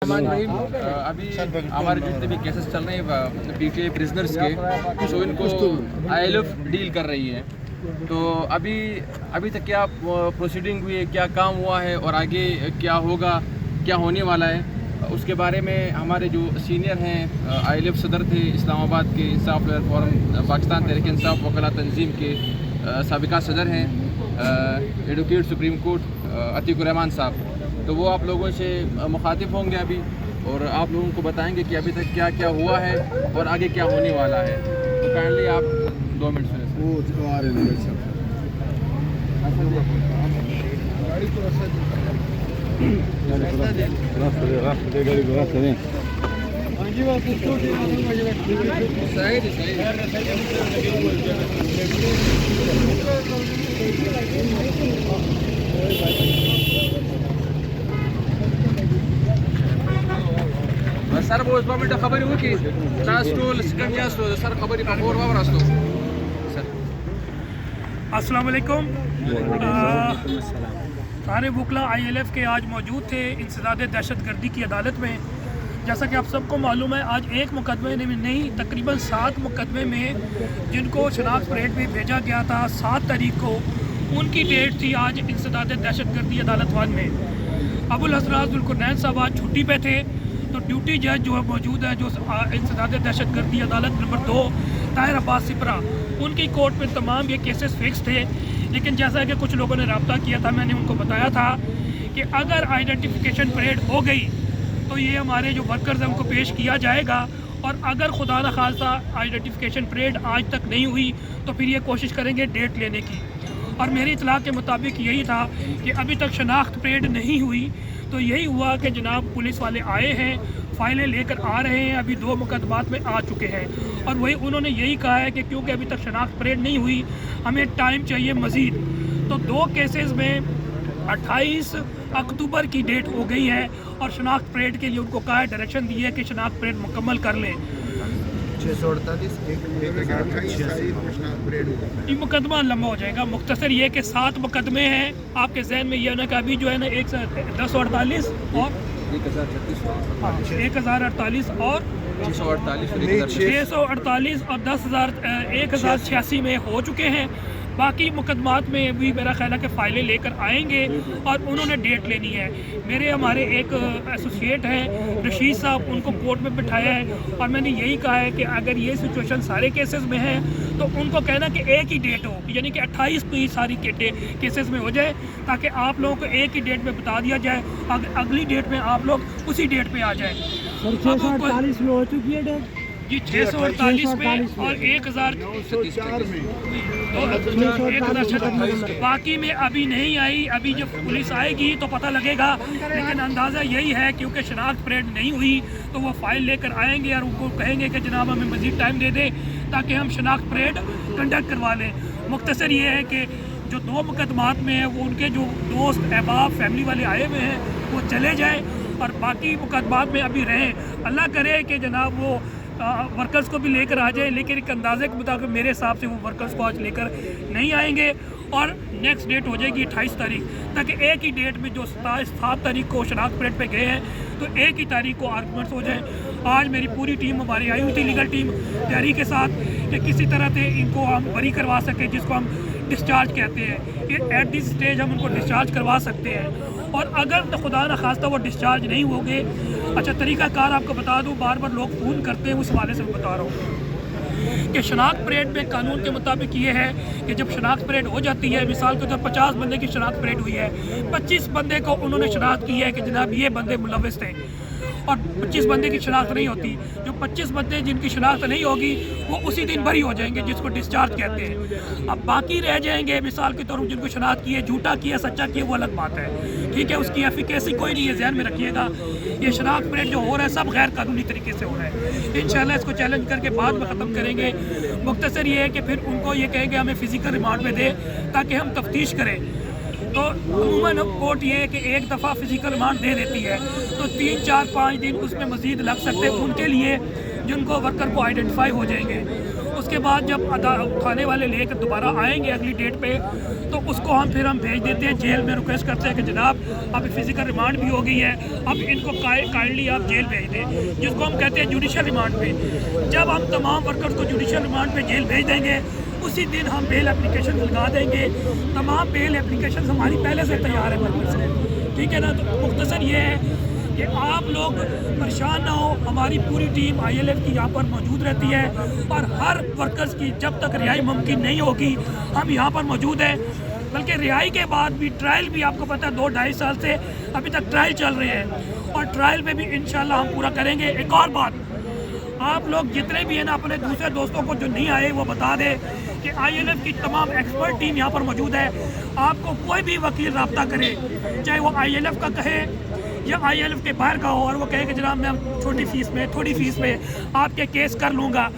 अभी हमारे जितने भी केसेस चल रहे हैं पीटीआई प्रिजनर्स के, जो इनको ILF डील कर रही है, तो अभी तक क्या प्रोसीडिंग हुई है, क्या काम हुआ है और आगे क्या होगा, क्या होने वाला है, उसके बारे में हमारे जो सीनियर हैं ILF सदर थे इस्लामाबाद के इंसाफ लॉयर फोरम पाकिस्तान तहरीक इंसाफ वकला तंजीम के साबिका सदर हैं advocate supreme court Atiq Rahman साहब, तो वो आप लोगों से मुखातिब होंगे अभी और आप लोगों को बताएंगे कि अभी तक क्या क्या हुआ है और आगे क्या होने वाला है। तो काइंडली आप 2 मिनट सुने। सर वो इस मिनट खबर हुई कि सर खबर और वावर सर। अस्सलाम वालेकुम। सारे वकला ILF के आज मौजूद थे इंसदाद दहशतगर्दी की अदालत में। जैसा कि आप सबको मालूम है, आज एक मुकदमे में नहीं तकरीबन 7 मुकदमे में जिनको शनाख्त परेड में भेजा गया था 7 तारीख को, उनकी डेट थी आज इंसदाद दहशतगर्दी अदालत 1 में। अबुल हसन जुल्कुरनैन साहब आज छुट्टी पे थे, तो ड्यूटी जज जो मौजूद है, जो इंसदाद दहशतगर्दी अदालत नंबर 2 ताहिर अब्बास सिपरा, उनकी कोर्ट में तमाम ये केसेस फिक्स थे। लेकिन जैसा कि कुछ लोगों ने रब्ता किया था, मैंने उनको बताया था कि अगर आइडेंटिफिकेशन परेड हो गई तो ये हमारे जो वर्कर्स हैं उनको पेश किया जाएगा, और अगर खुदा न खास्ता आइडेंटिफिकेशन परेड आज तक नहीं हुई तो फिर ये कोशिश करेंगे डेट लेने की। और मेरी इतला के मुताबिक यही था कि अभी तक शनाख्त परेड नहीं हुई, तो यही हुआ कि जनाब पुलिस वाले आए हैं, फाइलें लेकर आ रहे हैं, अभी 2 मुकदमात में आ चुके हैं, और वही उन्होंने यही कहा है कि क्योंकि अभी तक शनाख्त परेड नहीं हुई, हमें टाइम चाहिए मज़ीद। तो 2 केसेस में 28 अक्टूबर की डेट हो गई है और शनाख्त परेड के लिए उनको कहा है, डायरेक्शन दी है कि शनाख्त परेड मुकम्मल कर लें। 648 ये मुकदमा लंबा हो जाएगा। मुख्तसर ये कि 7 मुकदमे हैं। आपके जहन में ये ना कि अभी जो है ना 1048 और 1048 और 648 और 1086 में हो चुके हैं। बाकी मुकदमात में भी मेरा ख्याल है कि फ़ाइलें लेकर आएंगे और उन्होंने डेट लेनी है। हमारे एक एसोसिएट हैं रशीद साहब, उनको कोर्ट में बिठाया है और मैंने यही कहा है कि अगर ये सिचुएशन सारे केसेस में है तो उनको कहना कि एक ही डेट हो, यानी कि 28 को ही सारी केसेस में हो जाए, ताकि आप लोगों को एक ही डेट में बता दिया जाए, अगली डेट में आप लोग उसी डेट पे आ जाए। 648 में हो चुकी है डेट जी, 648 में और 1036 बाकी में अभी नहीं आई। अभी जब पुलिस आएगी तो पता लगेगा, लेकिन अंदाज़ा यही है क्योंकि शनाख्त परेड नहीं हुई तो वो फाइल लेकर आएंगे और उनको कहेंगे कि जनाब हमें मज़ीद टाइम दे दें ताकि हम शनाख्त परेड कंडक्ट करवा लें। मुख्तसर ये है कि जो 2 मुकदमात में है वो उनके जो दोस्त अहबाब फैमिली वाले आए हुए हैं वो चले जाएँ और बाकी मुकदमात में अभी रहें। अल्लाह करे कि जनाब वो वर्कर्स को भी लेकर आ जाए, लेकिन एक अंदाजे के मुताबिक मेरे हिसाब से वो वर्कर्स को आज लेकर नहीं आएंगे और नेक्स्ट डेट हो जाएगी 28 तारीख, ताकि एक ही डेट में जो 7 तारीख को शनाख्त परेड पे गए हैं तो एक ही तारीख को आर्गूमेंट्स हो जाए। आज मेरी पूरी टीम हमारी आई हुई थी, लीगल टीम तैयारी के साथ, कि किसी तरह से इनको हम बरी करवा सकें, जिसको हम डिस्चार्ज कहते हैं। कि एट दिस स्टेज हम उनको डिस्चार्ज करवा सकते हैं, और अगर तो खुदा न खास्ता वो डिस्चार्ज नहीं होंगे, अच्छा तरीक़ाकार आपको बता दूं, बार बार लोग फ़ोन करते हैं, उस हवाले से मैं बता रहा हूँ कि शनाख्त परेड में कानून के मुताबिक ये है कि जब शनाख्त परेड हो जाती है, मिसाल के तौर 50 बंदे की शनाख्त परेड हुई है, 25 बंदे को उन्होंने शनाख्त की है कि जनाब ये बंदे मुलविस थे, और 25 बंदे की शनाख्त नहीं होती। जो 25 बंदे जिनकी शनाख्त नहीं होगी वो उसी दिन बरी हो जाएंगे, जिसको डिस्चार्ज कहते हैं। अब बाकी रह जाएंगे, मिसाल के तौर पर जिनको शनाख्त की है, झूठा किया सच्चा किया, वो अलग बात है, ठीक है, उसकी एफिकेसी कोई नहीं है, ध्यान में रखिएगा। ये शनाख्त परेड जो हो रहा है सब गैर कानूनी तरीके से हो रहा है। इंशाल्लाह इसको चैलेंज करके बाद में ख़त्म करेंगे। मुख्तसर ये है कि फिर उनको ये कहेंगे हमें फ़िज़िकल रिमांड में दे ताकि हम तफ्तीश करें। तो अमूमन कोर्ट ये है कि एक दफ़ा फ़िज़िकल रिमांड दे देती है, तो 3, 4, 5 दिन उसमें मज़ीद लग सकते हैं उनके लिए जिनको वर्कर को आइडेंटिफाई हो जाएंगे। اس کے بعد جب تھانے والے لے کر دوبارہ آئیں گے اگلی ڈیٹ پہ تو اس کو پھر ہم بھیج دیتے ہیں جیل میں، ریکویسٹ کرتے ہیں کہ جناب اب فزیکل ریمانڈ بھی ہو گئی ہے، اب ان کو کائنڈلی آپ جیل بھیج دیں، جس کو ہم کہتے ہیں جوڈیشل ریمانڈ پہ۔ جب ہم تمام ورکرز کو جوڈیشل ریمانڈ پہ جیل بھیج دیں گے اسی دن ہم بیل اپلیکیشن لگا دیں گے۔ تمام بیل اپلیکیشن ہماری پہلے سے تیار ہے ورکرز سے، ٹھیک ہے نا۔ تو مختصر یہ ہے کہ آپ لوگ پریشان نہ ہو، ہماری پوری ٹیم ILF کی یہاں پر موجود رہتی ہے اور ہر ورکرز کی جب تک رہائی ممکن نہیں ہوگی ہم یہاں پر موجود ہیں، بلکہ رہائی کے بعد بھی ٹرائل بھی آپ کو پتہ ہے 2-2.5 سال سے ابھی تک ٹرائل چل رہے ہیں اور ٹرائل میں بھی انشاءاللہ ہم پورا کریں گے۔ ایک اور بات، آپ لوگ جتنے بھی ہیں نا اپنے دوسرے دوستوں کو جو نہیں آئے وہ بتا دیں کہ ILF کی تمام ایکسپرٹ ٹیم یہاں پر موجود ہے۔ آپ کو کوئی بھی وکیل رابطہ کرے، چاہے وہ ILF کا کہے یا ILF کے باہر کا ہو، اور وہ کہے کہ جناب میں چھوٹی فیس میں تھوڑی فیس میں آپ کے کیس کر لوں گا،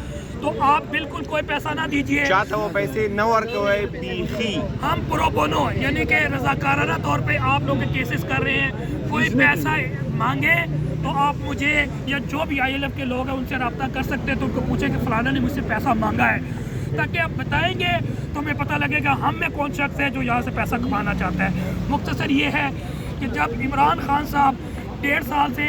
تو آپ بالکل کوئی پیسہ نہ دیجیے۔ چاہتا وہ پیسے نہ ورکوے بیخی، ہم پرو بونو یعنی کہ رضاکارانہ طور پہ آپ لوگ کیسز کر رہے ہیں۔ کوئی پیسہ مانگے تو آپ مجھے یا جو بھی ILF کے لوگ ہیں ان سے رابطہ کر سکتے ہیں، تو ان کو پوچھیں کہ فلانا نے مجھ سے پیسہ مانگا ہے، تاکہ آپ بتائیں گے تو ہمیں پتہ لگے گا ہم میں کون شخص ہے جو یہاں سے پیسہ کمانا چاہتا ہے۔ مختصر یہ ہے کہ جب عمران خان صاحب 1.5 سال سے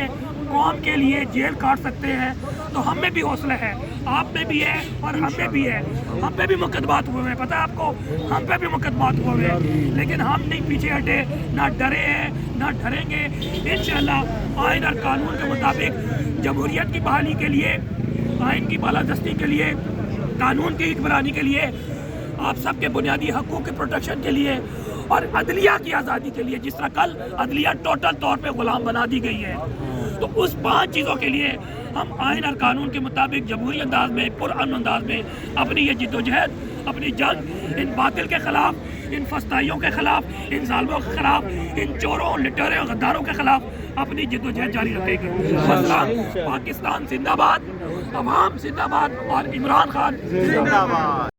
قوم کے لیے جیل کاٹ سکتے ہیں تو ہم میں بھی حوصلہ ہے، آپ میں بھی ہے اور ہم میں بھی ہے۔ ہم پہ بھی مقدمات ہوئے ہیں، پتہ ہے آپ کو، ہم پہ بھی مقدمات ہوئے ہیں، لیکن ہم نہیں پیچھے ہٹے، نہ ڈرے ہیں نہ ڈریں گے۔ انشاءاللہ آئین اور قانون کے مطابق جمہوریت کی بحالی کے لیے، آئین کی بالادستی کے لیے، قانون کی حکمرانی کے لیے، آپ سب کے بنیادی حقوق کی پروٹیکشن کے لیے اور عدلیہ کی آزادی کے لیے، جس طرح کل عدلیہ ٹوٹل طور پہ غلام بنا دی گئی ہے، تو اس 5 چیزوں کے لیے ہم آئین اور قانون کے مطابق جمہوری انداز میں، پرامن انداز میں اپنی یہ جدوجہد، اپنی جنگ ان باطل کے خلاف، ان فسطائیوں کے خلاف، ان ظالموں کے خلاف، ان چوروں، لٹیروں، غداروں کے خلاف اپنی جدوجہد جاری رکھے گی۔ پاکستان زندہ باد، عوام زندہ باد اور عمران خان زندہ باد۔